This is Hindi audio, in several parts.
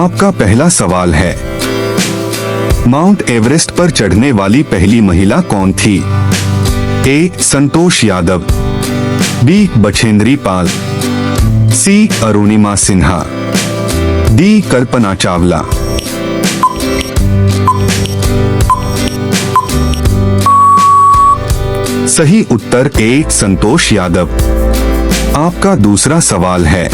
आपका पहला सवाल है, माउंट एवरेस्ट पर चढ़ने वाली पहली महिला कौन थी? ए. संतोष यादव, बी. बछेंद्री पाल, सी. अरुणिमा सिन्हा, डी. कल्पना चावला। सही उत्तर ए. संतोष यादव। आपका दूसरा सवाल है,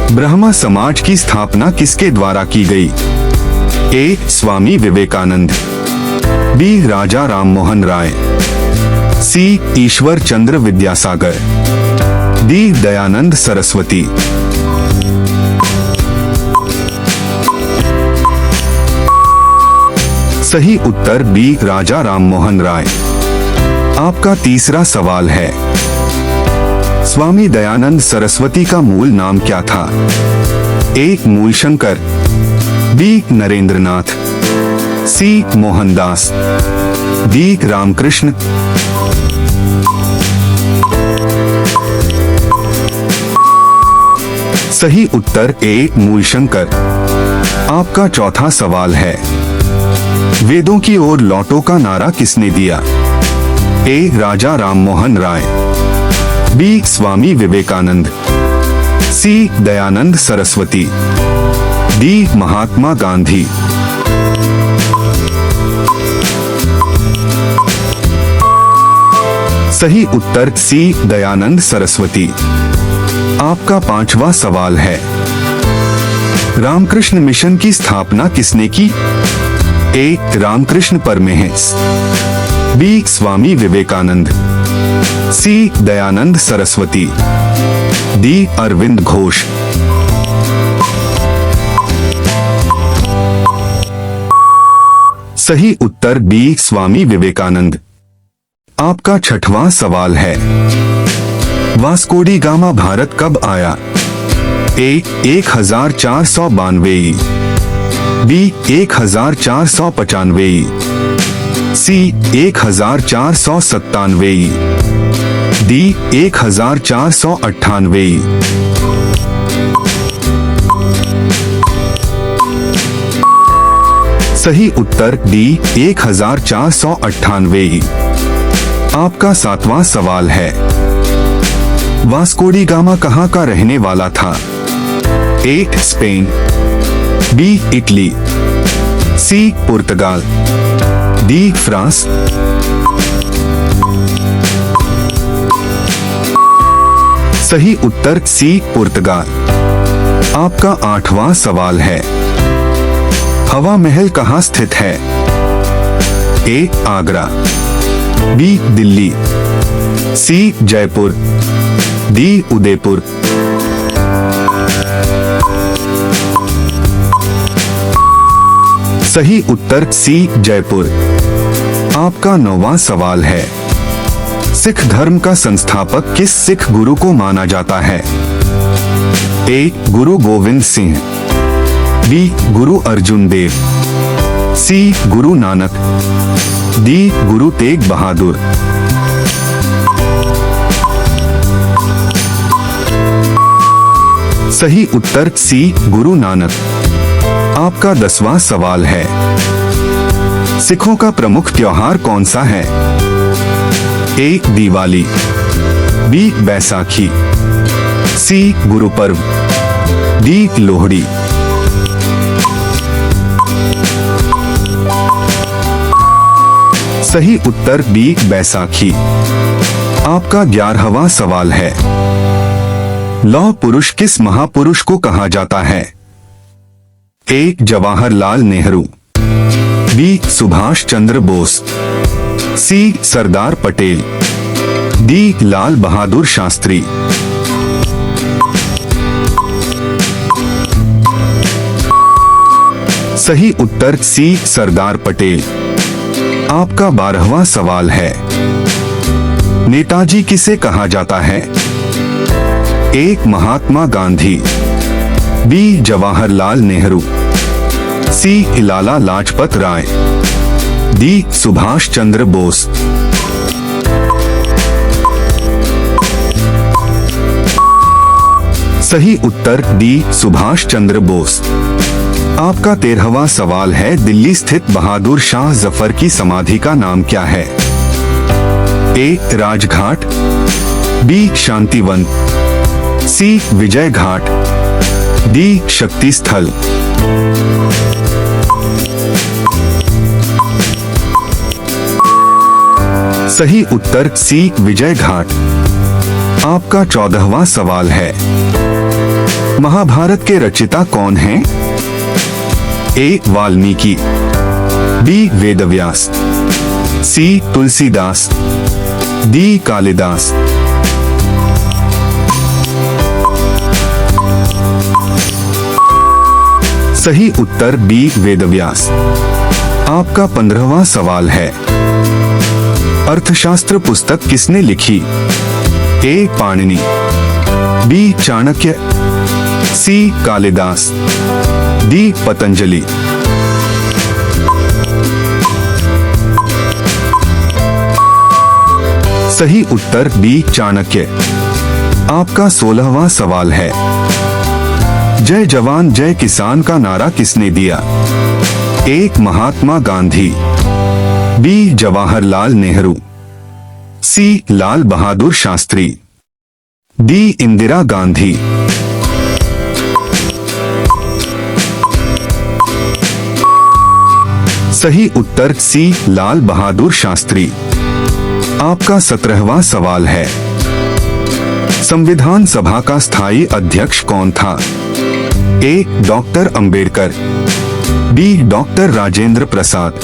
ब्रह्मा समाज की स्थापना किसके द्वारा की गई? ए. स्वामी विवेकानंद, बी. राजा राममोहन राय, सी. ईश्वर चंद्र विद्यासागर, डी. दयानंद सरस्वती। सही उत्तर बी. राजा राममोहन राय। आपका तीसरा सवाल है, स्वामी दयानंद सरस्वती का मूल नाम क्या था? ए. मूलशंकर, बी. नरेंद्रनाथ, सी. मोहनदास, डी. रामकृष्ण। सही उत्तर ए. मूलशंकर। आपका चौथा सवाल है, वेदों की ओर लौटो का नारा किसने दिया? ए. राजा राममोहन राय, बी. स्वामी विवेकानंद, सी. दयानंद सरस्वती, डी. महात्मा गांधी। सही उत्तर सी. दयानंद सरस्वती। आपका पांचवा सवाल है, रामकृष्ण मिशन की स्थापना किसने की? ए. रामकृष्ण परमहंस, बी. स्वामी विवेकानंद, सी. दयानंद सरस्वती, डी. अरविंद घोष। सही उत्तर बी. स्वामी विवेकानंद। आपका छठवां सवाल है, वास्को डी गामा भारत कब आया? ए. 1492, बी. 1495, सी. 1497, डी. 1498। सही उत्तर डी. 1498। आपका सातवां सवाल है, वास्को डी गामा कहाँ का रहने वाला था? A. Spain, B. Italy, C. Portugal, D. France. सही उत्तर सी. पुर्तगाल। आपका आठवां सवाल है, हवा महल कहाँ स्थित है? ए. आगरा, बी. दिल्ली, सी. जयपुर, डी. उदयपुर। सही उत्तर सी. जयपुर। आपका नौवां सवाल है, सिख धर्म का संस्थापक किस सिख गुरु को माना जाता है? ए. गुरु गोविंद सिंह, बी. गुरु अर्जुन देव, सी. गुरु नानक, डी. गुरु तेग बहादुर। सही उत्तर सी. गुरु नानक। आपका 10वां सवाल है, सिखों का प्रमुख त्योहार कौन सा है? ए. दिवाली, बी. बैसाखी, सी. गुरुपर्व, डी. लोहड़ी। सही उत्तर बी. बैसाखी। आपका 11वां सवाल है, लौह पुरुष किस महापुरुष को कहा जाता है? ए. जवाहरलाल नेहरू, बी. सुभाष चंद्र बोस, सी. सरदार पटेल, डी. लाल बहादुर शास्त्री। सही उत्तर सी. सरदार पटेल। आपका 12वां सवाल है, नेताजी किसे कहा जाता है? ए. महात्मा गांधी, बी. जवाहरलाल नेहरू, सी. लाला लाजपत राय, डी. सुभाष चंद्र बोस। सही उत्तर डी सुभाष चंद्र बोस। आपका 13वां सवाल है, दिल्ली स्थित बहादुर शाह जफर की समाधि का नाम क्या है? ए राजघाट, बी शांतिवन, सी विजय घाट, डी शक्ति स्थल। सही उत्तर सी विजय घाट। आपका 14वां सवाल है, महाभारत के रचयिता कौन हैं? ए वाल्मीकि, बी वेदव्यास, सी तुलसीदास, डी कालिदास। सही उत्तर बी वेदव्यास। आपका 15वां सवाल है, अर्थशास्त्र पुस्तक किसने लिखी? ए पाणिनि, बी चाणक्य, सी कालिदास, डी पतंजलि। सही उत्तर बी चाणक्य। आपका 16वां सवाल है, जय जवान जय किसान का नारा किसने दिया? ए महात्मा गांधी, बी जवाहरलाल नेहरू, सी लाल बहादुर शास्त्री, डी इंदिरा गांधी। सही उत्तर सी लाल बहादुर शास्त्री। आपका 17वां सवाल है, संविधान सभा का स्थायी अध्यक्ष कौन था? A doctor Ambedkar, B doctor Rajendra Prasad,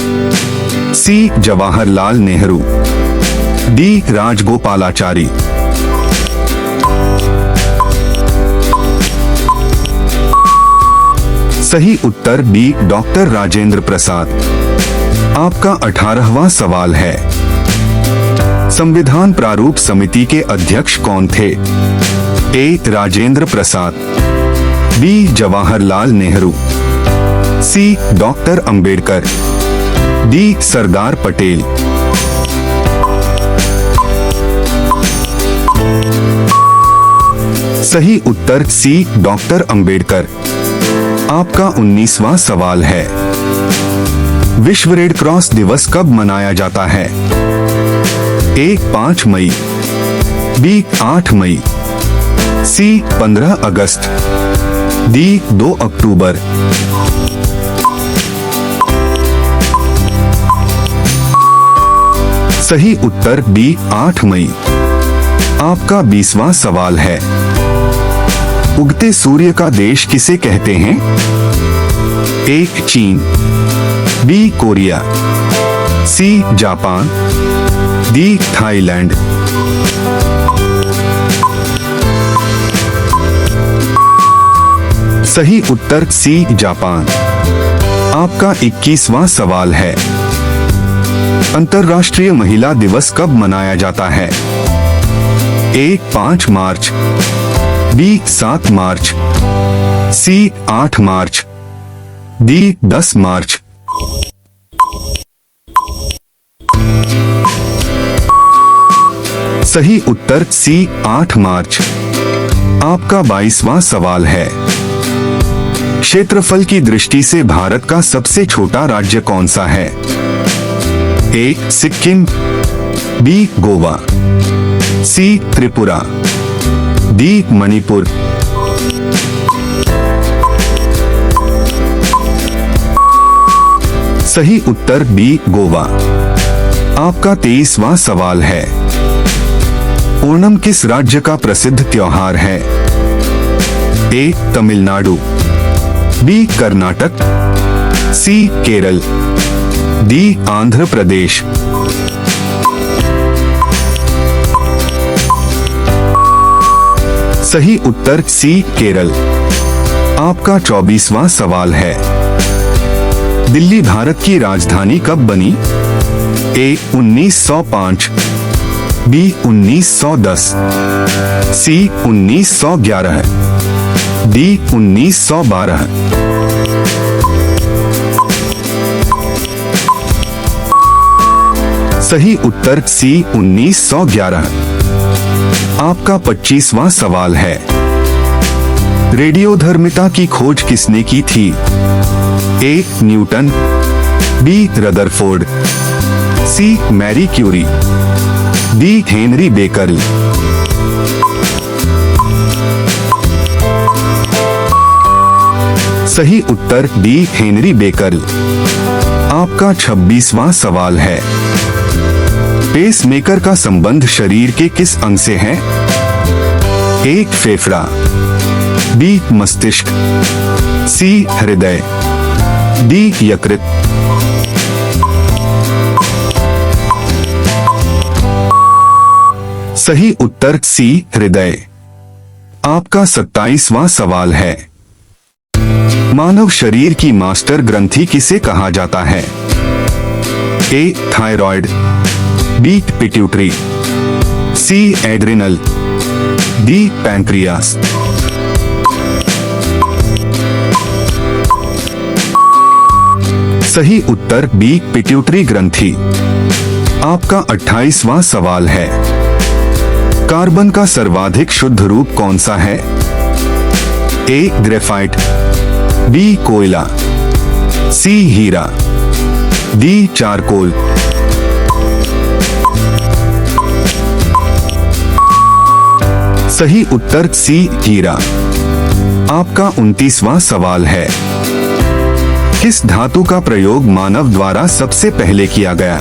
C Jawaharlal Nehru, D Rajagopalachari. सही उत्तर बी डॉक्टर राजेंद्र प्रसाद। आपका 18वां सवाल है, संविधान प्रारूप समिति के अध्यक्ष कौन थे? ए राजेंद्र प्रसाद, बी जवाहरलाल नेहरू, सी डॉक्टर अंबेडकर, डी सरदार पटेल। सही उत्तर सी डॉक्टर अंबेडकर। आपका 19वां सवाल है, विश्व रेड क्रॉस दिवस कब मनाया जाता है? ए 5 मई, बी 8 मई, सी 15 अगस्त, डी 2 अक्टूबर। सही उत्तर बी 8 मई। आपका 20वां सवाल है, उगते सूर्य का देश किसे कहते हैं? ए चीन, B Korea, C Japan, D Thailand. सही उत्तर सी जापान। आपका 21वां सवाल है, अंतर्राष्ट्रीय महिला दिवस कब मनाया जाता है? ए 5 मार्च, बी 7 मार्च, सी 8 मार्च, डी 10 मार्च। सही उत्तर सी 8 मार्च। आपका 22वां सवाल है, क्षेत्रफल की दृष्टि से भारत का सबसे छोटा राज्य कौन सा है? ए सिक्किम, बी गोवा, सी त्रिपुरा, डी मणिपुर। सही उत्तर बी गोवा। आपका 23वां सवाल है, ओणम किस राज्य का प्रसिद्ध त्योहार है? ए तमिलनाडु, बी कर्नाटक, सी केरल, डी आंध्र प्रदेश। सही उत्तर सी केरल। आपका 24वां सवाल है, दिल्ली भारत की राजधानी कब बनी? ए 1905, बी 1910, सी 1911, डी 1912। सही उत्तर सी 1911। आपका 25वां सवाल है, रेडियोधर्मिता की खोज किसने की थी? A. Newton, B. Rutherford, C. Marie Curie, D. Henri Becquerel. सही उत्तर डी. Henri Becquerel. आपका 26वां सवाल है, पेसमेकर का संबंध शरीर के किस अंग से है? ए. फेफड़ा, बी. मस्तिष्क, सी. हृदय, डी. यकृत। सही उत्तर सी. हृदय। आपका 27वां सवाल है, मानव शरीर की मास्टर ग्रंथि किसे कहा जाता है? A. Thyroid, B. Pituitary, C. Adrenal, D. Pancreas. सही उत्तर बी. पिट्यूटरी ग्रंथि। आपका 28वां सवाल है, कार्बन का सर्वाधिक शुद्ध रूप कौन सा है? ए. Graphite, B. कोयला, सी. हीरा, डी. चारकोल। सही उत्तर सी. हीरा। आपका 29वां सवाल है, किस धातु का प्रयोग मानव द्वारा सबसे पहले किया गया?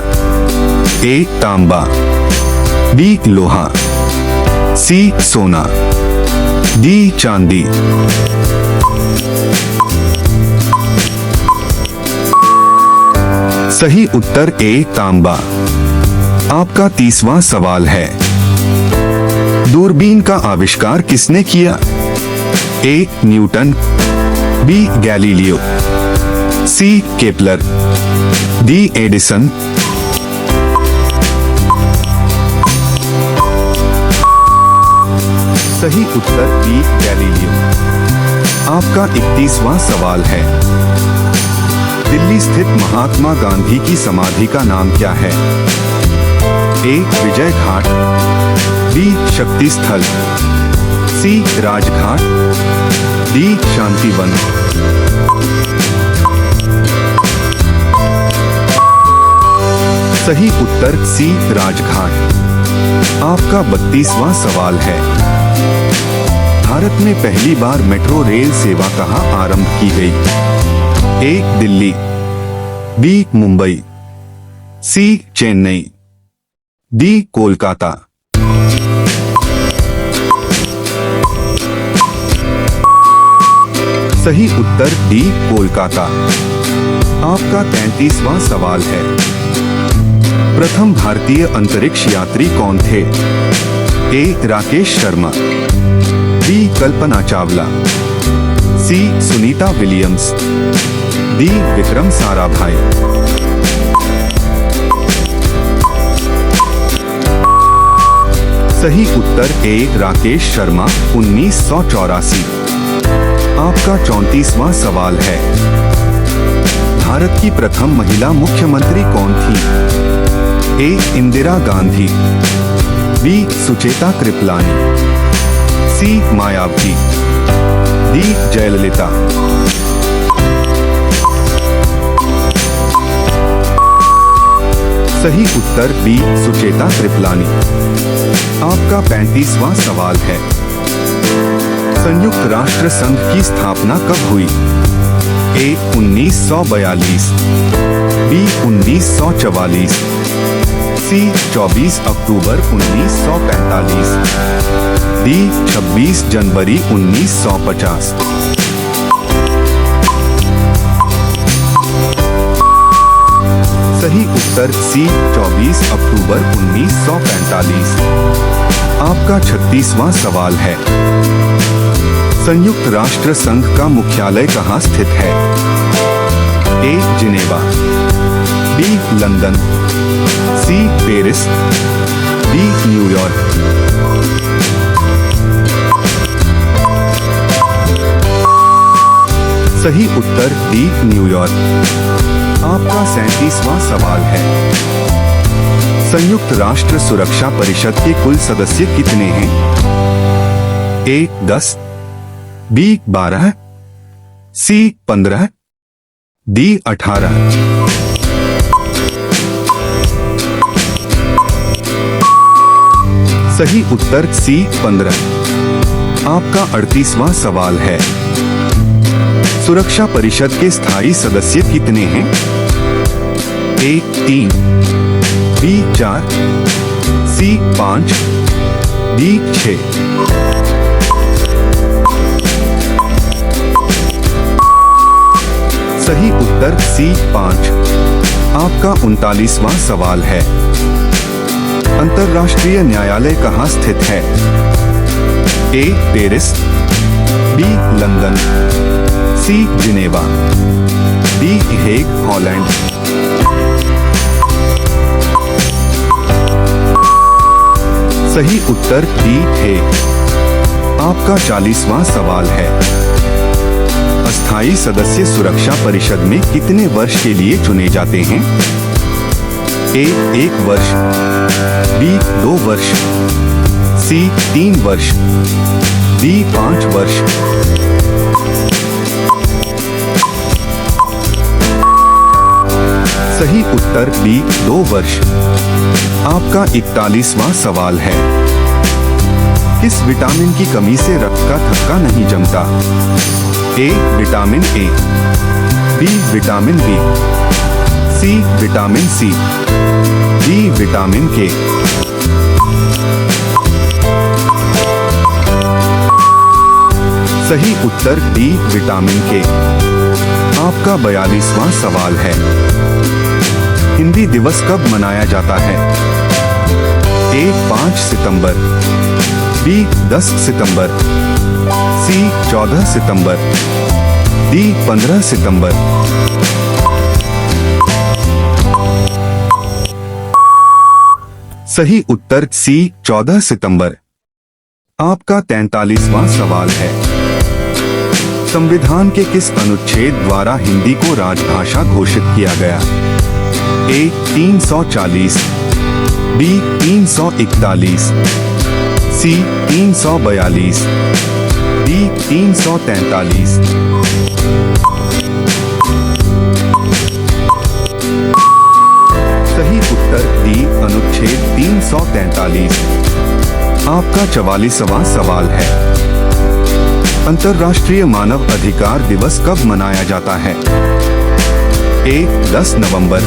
ए. तांबा, बी. लोहा, सी. सोना, डी. चांदी। सही उत्तर ए. तांबा। आपका 30वां सवाल है, दूरबीन का आविष्कार किसने किया? A. Newton, B. Galileo, C. Kepler, D. Edison. सही उत्तर बी. गैलीलियो। आपका 31वां सवाल है, दिल्ली स्थित महात्मा गांधी की समाधि का नाम क्या है? ए. विजय घाट, बी. शक्ति स्थल, सी. राजघाट, डी. शांतिवन। सही उत्तर सी. राजघाट। आपका 32वां सवाल है, भारत में पहली बार मेट्रो रेल सेवा कहाँ आरंभ की गई? ए. दिल्ली, बी. मुंबई, सी. चेन्नई, डी. कोलकाता। सही उत्तर डी. कोलकाता। आपका 33वां सवाल है, प्रथम भारतीय अंतरिक्ष यात्री कौन थे? A. Rakesh Sharma, B. Kalpana Chawla, C. Sunita Williams, D. Vikram Sarabhai. सही उत्तर ए. राकेश शर्मा, 1984। आपका 34वां सवाल है, भारत की प्रथम महिला मुख्यमंत्री कौन थी? ए. इंदिरा गांधी, बी. सुचेता कृपलानी, सी. मायावती, डी. जयललिता। सही उत्तर बी. सुचेता कृपलानी। आपका 35वां सवाल है, संयुक्त राष्ट्र संघ की स्थापना कब हुई? ए. 1942, बी. 1944, सी. 24 अक्टूबर 1945, डी. 26 जनवरी 1950। सही उत्तर सी. 24 अक्टूबर 1945। आपका 36वां सवाल है, संयुक्त राष्ट्र संघ का मुख्यालय कहाँ स्थित है? A. Geneva, B. London, C. Paris, D. New York. सही उत्तर डी. न्यूयॉर्क। आपका 37वां सवाल है, संयुक्त राष्ट्र सुरक्षा परिषद के कुल सदस्य कितने हैं? ए. 10, बी 12, सी 15, डी 18। सही उत्तर सी 15। आपका 38वां सवाल है, सुरक्षा परिषद के स्थायी सदस्य कितने हैं? ए 3, बी 4, सी 5, डी 6। सही उत्तर सी 5। आपका 39वां सवाल है, अंतर्राष्ट्रीय न्यायालय कहाँ स्थित है? A Paris, B London, C Geneva, D Hague Holland. सही उत्तर डी हेग। आपका 40वां सवाल है, अस्थायी सदस्य सुरक्षा परिषद में कितने वर्ष के लिए चुने जाते हैं? ए 1 वर्ष, बी 2 वर्ष, सी 3 वर्ष, डी 5 वर्ष। सही उत्तर बी 2 वर्ष। आपका 41वां सवाल है, किस विटामिन की कमी से रक्त का थक्का नहीं जमता? A vitamin A, B vitamin B, C vitamin C, D vitamin K. सही उत्तर डी विटामिन के। आपका 42वां सवाल है, हिंदी दिवस कब मनाया जाता है? ए 5 सितंबर, बी 10 सितंबर, सी 14 सितंबर, डी 15 सितंबर। सही उत्तर सी 14 सितंबर। आपका 43वां सवाल है, संविधान के किस अनुच्छेद द्वारा हिंदी को राजभाषा घोषित किया गया? ए 340, बी 341, सी 342, डी 343। सही उत्तर डी अनुच्छेद 343। आपका 44वां सवाल है, अंतर्राष्ट्रीय मानव अधिकार दिवस कब मनाया जाता है? ए 10 नवंबर,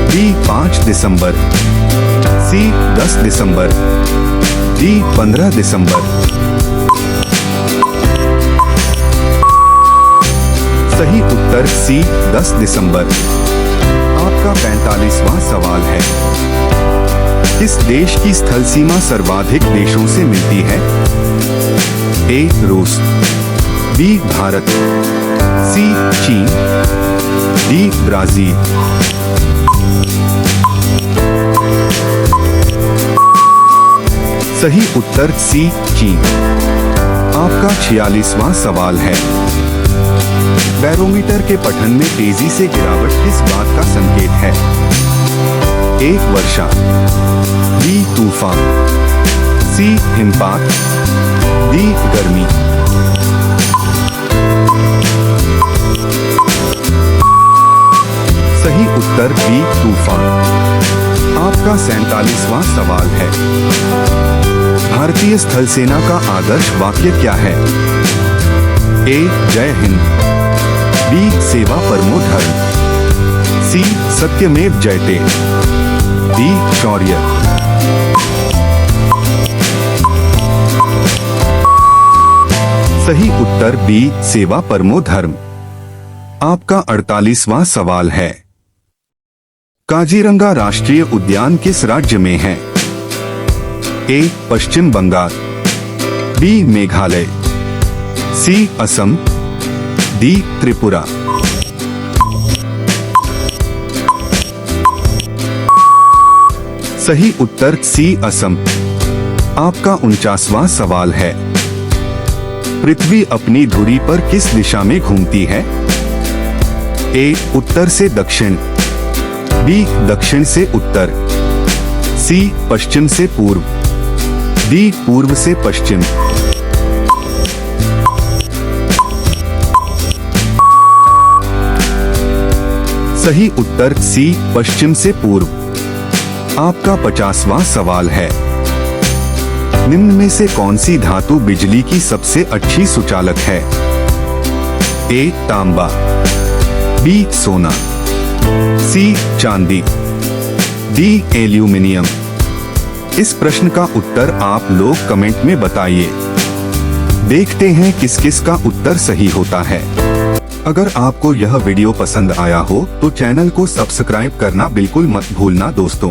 बी 5 दिसंबर, सी 10 दिसंबर, डी 15 दिसंबर। सही उत्तर सी 10 दिसंबर। आपका 45वां सवाल है, किस देश की स्थल सीमा सर्वाधिक देशों से मिलती है? ए रूस, बी भारत, सी चीन, डी ब्राजील। सही उत्तर सी चीन। आपका 46वां सवाल है, बैरोमीटर के पठन में तेजी से गिरावट किस बात का संकेत है? ए वर्षा, बी तूफान, सी हिमपात, डी गर्मी। सही उत्तर बी तूफान। आपका 47वां सवाल है, भारतीय स्थल सेना का आदर्श वाक्य क्या है? ए जय हिंद, बी सेवा परमो धर्म, सी सत्यमेव जयते, डी शौर्य। सही उत्तर बी सेवा परमो धर्म। आपका 48वां सवाल है, काजीरंगा राष्ट्रीय उद्यान किस राज्य में है? ए पश्चिम बंगाल, बी मेघालय, सी असम, डी त्रिपुरा। सही उत्तर सी असम। आपका 49वां सवाल है, पृथ्वी अपनी धुरी पर किस दिशा में घूमती है? ए उत्तर से दक्षिण, बी दक्षिण से उत्तर, सी पश्चिम से पूर्व, डी पूर्व से पश्चिम। सही उत्तर सी, पश्चिम से पूर्व। आपका 50वां सवाल है, निम्न में से कौन सी धातु बिजली की सबसे अच्छी सुचालक है? ए, तांबा, बी, सोना, सी, चांदी, डी, एल्यूमिनियम। इस प्रश्न का उत्तर आप लोग कमेंट में बताइए। देखते हैं किस किस का उत्तर सही होता है। अगर आपको यह वीडियो पसंद आया हो तो चैनल को सब्सक्राइब करना बिल्कुल मत भूलना दोस्तों।